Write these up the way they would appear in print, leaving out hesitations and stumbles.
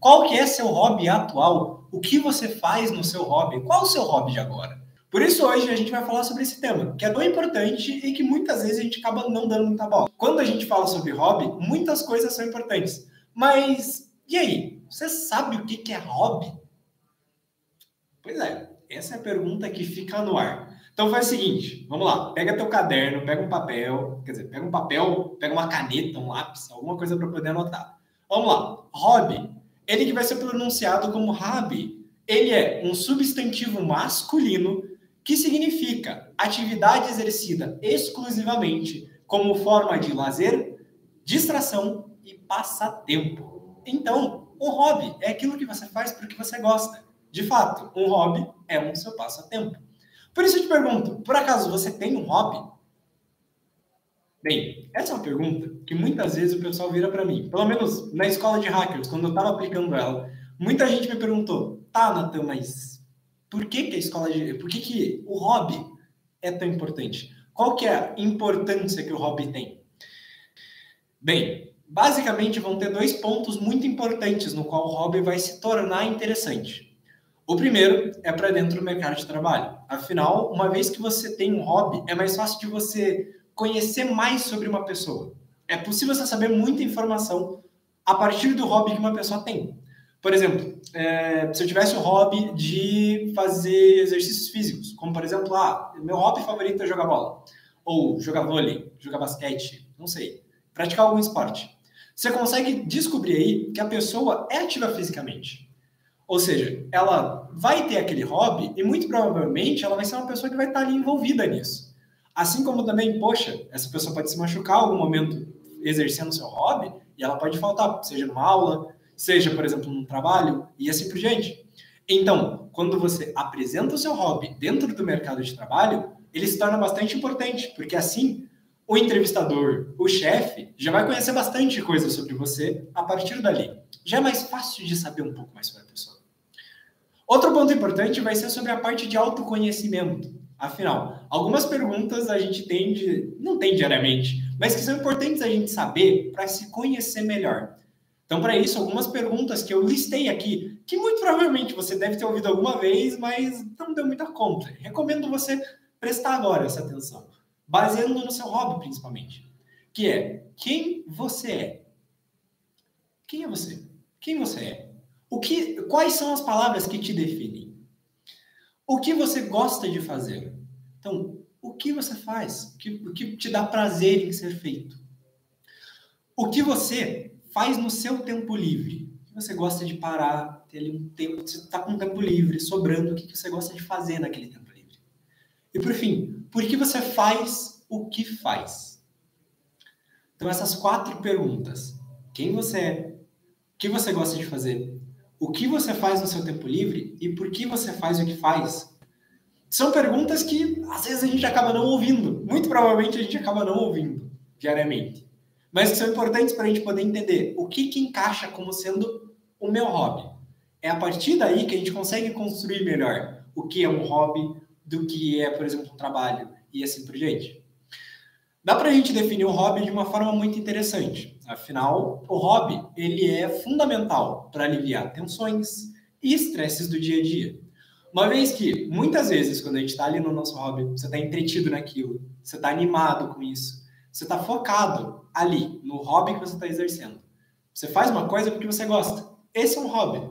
Qual que é seu hobby atual? O que você faz no seu hobby? Qual o seu hobby de agora? Por isso, hoje a gente vai falar sobre esse tema, que é tão importante e que muitas vezes a gente acaba não dando muita bola. Quando a gente fala sobre hobby, muitas coisas são importantes. Mas, e aí? Você sabe o que é hobby? Pois é, essa é a pergunta que fica no ar. Então faz o seguinte, vamos lá, pega teu caderno, pega um papel, pega uma caneta, um lápis, alguma coisa para poder anotar. Vamos lá, hobby, ele que vai ser pronunciado como hobby, ele é um substantivo masculino que significa atividade exercida exclusivamente como forma de lazer, distração e passatempo. Então, um hobby é aquilo que você faz porque você gosta. De fato, um hobby é um seu passatempo. Por isso eu te pergunto, por acaso você tem um hobby? Bem, essa é uma pergunta que muitas vezes o pessoal vira para mim. Pelo menos na escola de hackers, quando eu estava aplicando ela, muita gente me perguntou, tá, Natan, mas por que o hobby é tão importante? Qual que é a importância que o hobby tem? Bem, basicamente vão ter dois pontos muito importantes no qual o hobby vai se tornar interessante. O primeiro é para dentro do mercado de trabalho. Afinal, uma vez que você tem um hobby, é mais fácil de você conhecer mais sobre uma pessoa. É possível você saber muita informação a partir do hobby que uma pessoa tem. Por exemplo, se eu tivesse o hobby de fazer exercícios físicos, como por exemplo, meu hobby favorito é jogar bola, ou jogar vôlei, jogar basquete, não sei, praticar algum esporte. Você consegue descobrir aí que a pessoa é ativa fisicamente. Ou seja, ela vai ter aquele hobby e muito provavelmente ela vai ser uma pessoa que vai estar ali envolvida nisso. Assim como também, poxa, essa pessoa pode se machucar em algum momento exercendo seu hobby e ela pode faltar, seja numa aula, seja, por exemplo, num trabalho e assim por diante. Então, quando você apresenta o seu hobby dentro do mercado de trabalho, ele se torna bastante importante, porque assim o entrevistador, o chefe, já vai conhecer bastante coisa sobre você a partir dali. Já é mais fácil de saber um pouco mais sobre a pessoa. Outro ponto importante vai ser sobre a parte de autoconhecimento. Afinal, algumas perguntas a gente não tem diariamente, mas que são importantes a gente saber para se conhecer melhor. Então, para isso, algumas perguntas que eu listei aqui, que muito provavelmente você deve ter ouvido alguma vez, mas não deu muita conta. Recomendo você prestar agora essa atenção, baseando no seu hobby, principalmente. Que é, quem você é? Quem é você? Quem você é? Quais são as palavras que te definem? O que você gosta de fazer? Então, o que você faz? O que te dá prazer em ser feito? O que você faz no seu tempo livre? O que você gosta de parar, ter ali um tempo, você está com um tempo livre, sobrando, o que você gosta de fazer naquele tempo livre? E por fim, por que você faz o que faz? Então, essas 4 perguntas. Quem você é? O que você gosta de fazer? O que você faz no seu tempo livre e por que você faz o que faz? São perguntas que, às vezes, a gente acaba não ouvindo. Muito provavelmente, a gente acaba não ouvindo diariamente. Mas que são importantes para a gente poder entender o que encaixa como sendo o meu hobby. É a partir daí que a gente consegue construir melhor o que é um hobby do que é, por exemplo, um trabalho e assim por diante. Dá para a gente definir o hobby de uma forma muito interessante. Afinal, o hobby ele é fundamental para aliviar tensões e estresses do dia a dia. Uma vez que, muitas vezes, quando a gente está ali no nosso hobby, você está entretido naquilo, você está animado com isso, você está focado ali, no hobby que você está exercendo. Você faz uma coisa porque você gosta. Esse é um hobby.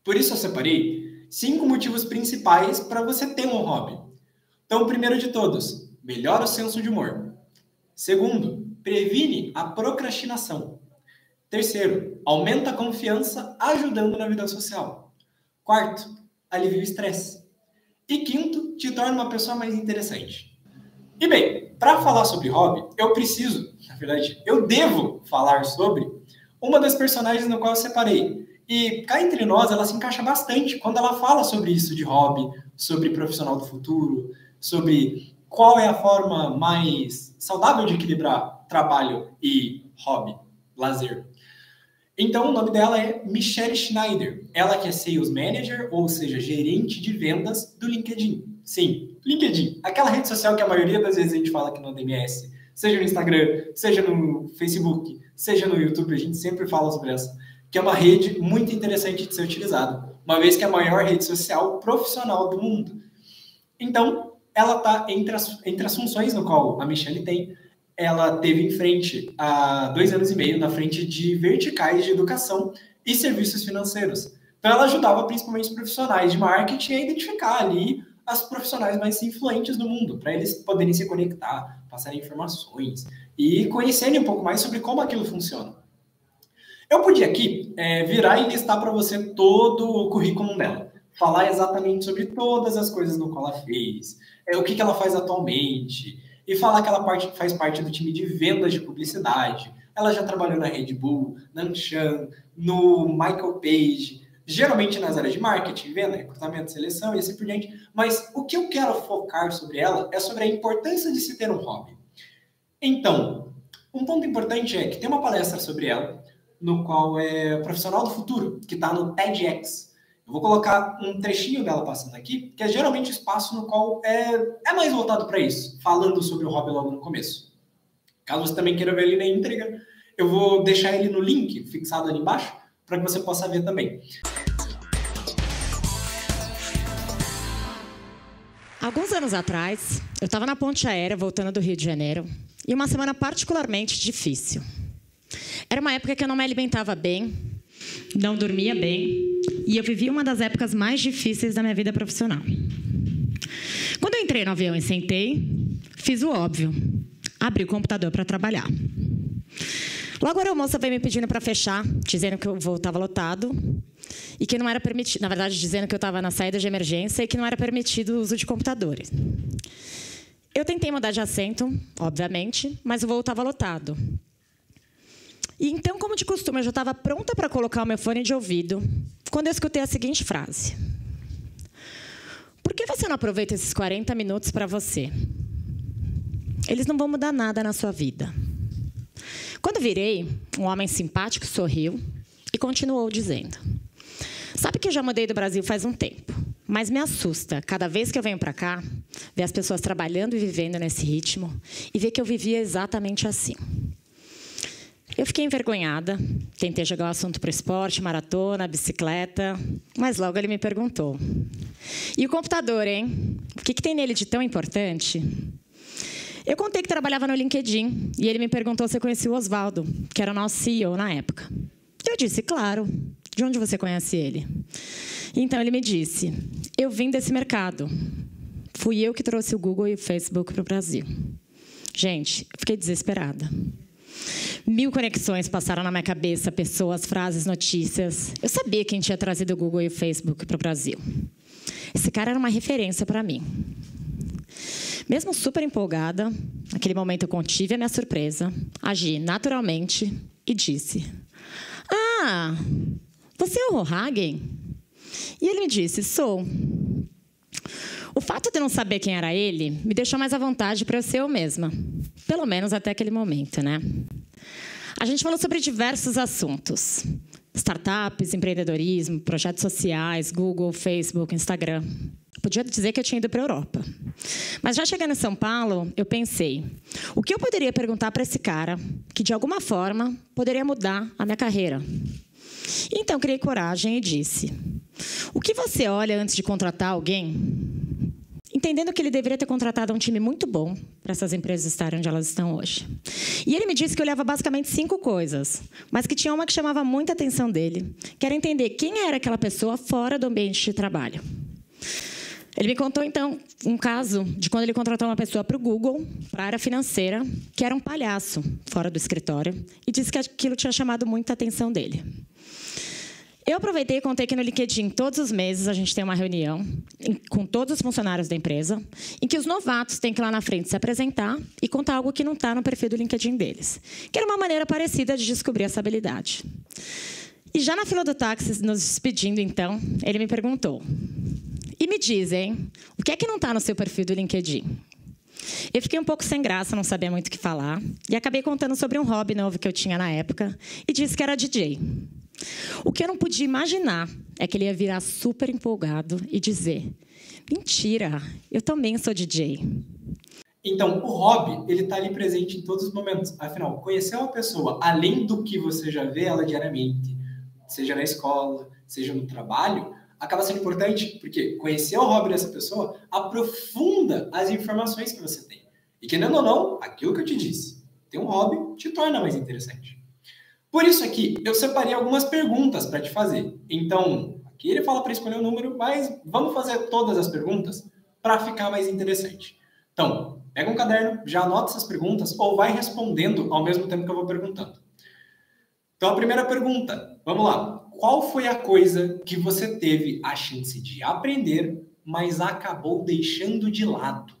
Por isso eu separei 5 motivos principais para você ter um hobby. Então, o primeiro de todos, melhora o senso de humor. Segundo, previne a procrastinação. Terceiro, aumenta a confiança ajudando na vida social. Quarto, alivia o estresse. E quinto, te torna uma pessoa mais interessante. E bem, para falar sobre hobby, eu devo falar sobre uma das personagens no qual eu separei. E cá entre nós, ela se encaixa bastante quando ela fala sobre isso de hobby, sobre profissional do futuro, sobre qual é a forma mais saudável de equilibrar trabalho e hobby, lazer. Então, o nome dela é Michelle Schneider. Ela que é Sales Manager, ou seja, gerente de vendas do LinkedIn. Sim, LinkedIn. Aquela rede social que a maioria das vezes a gente fala aqui no DMS. Seja no Instagram, seja no Facebook, seja no YouTube, a gente sempre fala sobre essa. que é uma rede muito interessante de ser utilizada, uma vez que é a maior rede social profissional do mundo. Então, ela está entre as funções no qual a Michelle tem. Ela teve em frente, há 2 anos e meio, na frente de verticais de educação e serviços financeiros. Então, ela ajudava principalmente os profissionais de marketing a identificar ali as profissionais mais influentes do mundo, para eles poderem se conectar, passarem informações e conhecerem um pouco mais sobre como aquilo funciona. Eu podia aqui virar e listar para você todo o currículo dela, falar exatamente sobre todas as coisas no qual ela fez, o que ela faz atualmente, e falar que ela faz parte do time de vendas de publicidade. Ela já trabalhou na Red Bull, na Anshan, no Michael Page, geralmente nas áreas de marketing, venda, recrutamento, seleção e assim por diante. Mas o que eu quero focar sobre ela é sobre a importância de se ter um hobby. Então, um ponto importante é que tem uma palestra sobre ela, no qual é Profissional do Futuro, que está no TEDx. Eu vou colocar um trechinho dela passando aqui, que é geralmente o espaço no qual é mais voltado para isso, falando sobre o hobby logo no começo. Caso você também queira ver ele na íntegra, eu vou deixar ele no link fixado ali embaixo, para que você possa ver também. Alguns anos atrás, eu estava na ponte aérea voltando do Rio de Janeiro, e uma semana particularmente difícil. Era uma época que eu não me alimentava bem, não dormia bem, e eu vivia uma das épocas mais difíceis da minha vida profissional. Quando eu entrei no avião e sentei, fiz o óbvio, abri o computador para trabalhar. Logo a aeromoça veio me pedindo para fechar, dizendo que o voo estava lotado e que não era permitido, na verdade, dizendo que eu estava na saída de emergência e que não era permitido o uso de computadores. Eu tentei mudar de assento, obviamente, mas o voo estava lotado. E então, como de costume, eu já estava pronta para colocar o meu fone de ouvido, quando eu escutei a seguinte frase: por que você não aproveita esses 40 minutos para você? Eles não vão mudar nada na sua vida. Quando virei, um homem simpático sorriu e continuou dizendo: sabe que eu já mudei do Brasil faz um tempo, mas me assusta, cada vez que eu venho para cá, ver as pessoas trabalhando e vivendo nesse ritmo e ver que eu vivia exatamente assim. Eu fiquei envergonhada, tentei jogar o assunto para o esporte, maratona, bicicleta, mas logo ele me perguntou: e o computador, hein? O que tem nele de tão importante? Eu contei que trabalhava no LinkedIn e ele me perguntou se eu conhecia o Oswaldo, que era o nosso CEO na época. Eu disse: claro. De onde você conhece ele? Então ele me disse: eu vim desse mercado. Fui eu que trouxe o Google e o Facebook para o Brasil. Gente, eu fiquei desesperada. 1000 conexões passaram na minha cabeça, pessoas, frases, notícias. Eu sabia quem tinha trazido o Google e o Facebook para o Brasil. Esse cara era uma referência para mim. Mesmo super empolgada, naquele momento eu contive a minha surpresa, agi naturalmente e disse: ah, você é o Hagen? E ele me disse: sou. O fato de eu não saber quem era ele me deixou mais à vontade para eu ser eu mesma. Pelo menos até aquele momento, né? A gente falou sobre diversos assuntos: startups, empreendedorismo, projetos sociais, Google, Facebook, Instagram. Podia dizer que eu tinha ido para a Europa. Mas já chegando em São Paulo, eu pensei: o que eu poderia perguntar para esse cara que, de alguma forma, poderia mudar a minha carreira? Então, criei coragem e disse: o que você olha antes de contratar alguém? Entendendo que ele deveria ter contratado um time muito bom para essas empresas estarem onde elas estão hoje. E ele me disse que eu olhava basicamente 5 coisas, mas que tinha uma que chamava muita atenção dele, que era entender quem era aquela pessoa fora do ambiente de trabalho. Ele me contou, então, um caso de quando ele contratou uma pessoa para o Google, para a área financeira, que era um palhaço fora do escritório, e disse que aquilo tinha chamado muita atenção dele. Eu aproveitei e contei que no LinkedIn, todos os meses, a gente tem uma reunião com todos os funcionários da empresa, em que os novatos têm que ir lá na frente se apresentar e contar algo que não está no perfil do LinkedIn deles, que era uma maneira parecida de descobrir essa habilidade. E já na fila do táxi, nos despedindo, então, ele me perguntou: e me diz, hein, o que é que não está no seu perfil do LinkedIn? Eu fiquei um pouco sem graça, não sabia muito o que falar, e acabei contando sobre um hobby novo que eu tinha na época, e disse que era DJ. O que eu não podia imaginar é que ele ia virar super empolgado e dizer: mentira, eu também sou DJ. Então, o hobby, ele está ali presente em todos os momentos. Afinal, conhecer uma pessoa, além do que você já vê ela diariamente, seja na escola, seja no trabalho, acaba sendo importante, porque conhecer o hobby dessa pessoa aprofunda as informações que você tem. E querendo ou não, aquilo que eu te disse, ter um hobby te torna mais interessante. Por isso aqui, eu separei algumas perguntas para te fazer. Então, aqui ele fala para escolher um número, mas vamos fazer todas as perguntas para ficar mais interessante. Então, pega um caderno, já anota essas perguntas ou vai respondendo ao mesmo tempo que eu vou perguntando. Então, a primeira pergunta, vamos lá. Qual foi a coisa que você teve a chance de aprender, mas acabou deixando de lado?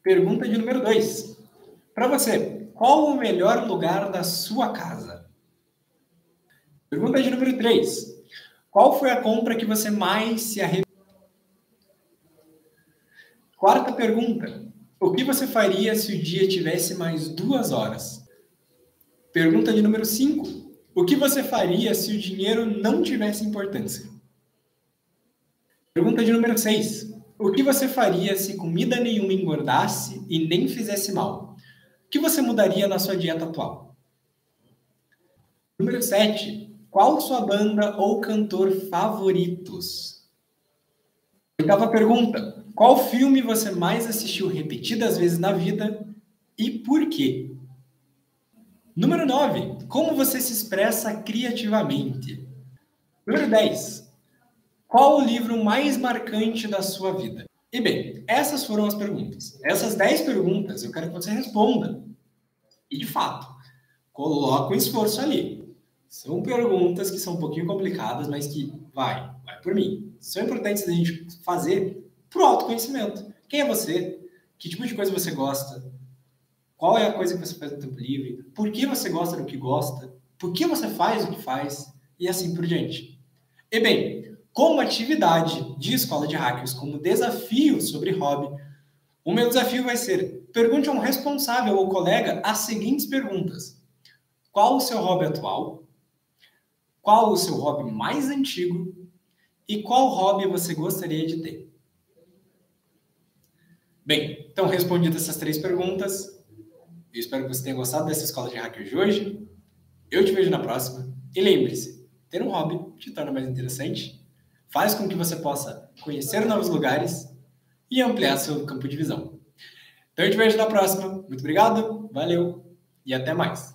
Pergunta de número 2. Para você, qual o melhor lugar da sua casa? Pergunta de número 3. Qual foi a compra que você mais se arrependeu? Quarta pergunta. O que você faria se o dia tivesse mais 2 horas? Pergunta de número 5. O que você faria se o dinheiro não tivesse importância? Pergunta de número 6. O que você faria se comida nenhuma engordasse e nem fizesse mal? O que você mudaria na sua dieta atual? Número 7. Qual sua banda ou cantor favoritos? Oitava pergunta. Qual filme você mais assistiu repetidas vezes na vida e por quê? Número 9. Como você se expressa criativamente? Número 10. Qual o livro mais marcante da sua vida? E bem, essas foram as perguntas. Essas 10 perguntas eu quero que você responda. E de fato, coloca um esforço ali. São perguntas que são um pouquinho complicadas, mas que vai por mim. São importantes a gente fazer pro autoconhecimento. Quem é você? Que tipo de coisa você gosta? Qual é a coisa que você faz no tempo livre? Por que você gosta do que gosta? Por que você faz o que faz? E assim por diante. E bem, como atividade de escola de hackers, como desafio sobre hobby, o meu desafio vai ser: pergunte a um responsável ou colega as seguintes perguntas. Qual o seu hobby atual? Qual o seu hobby mais antigo? E qual hobby você gostaria de ter? Bem, então respondidas essas 3 perguntas, eu espero que você tenha gostado dessa escola de hackers de hoje. Eu te vejo na próxima. E lembre-se, ter um hobby te torna mais interessante, faz com que você possa conhecer novos lugares e ampliar seu campo de visão. Então eu te vejo na próxima. Muito obrigado, valeu e até mais.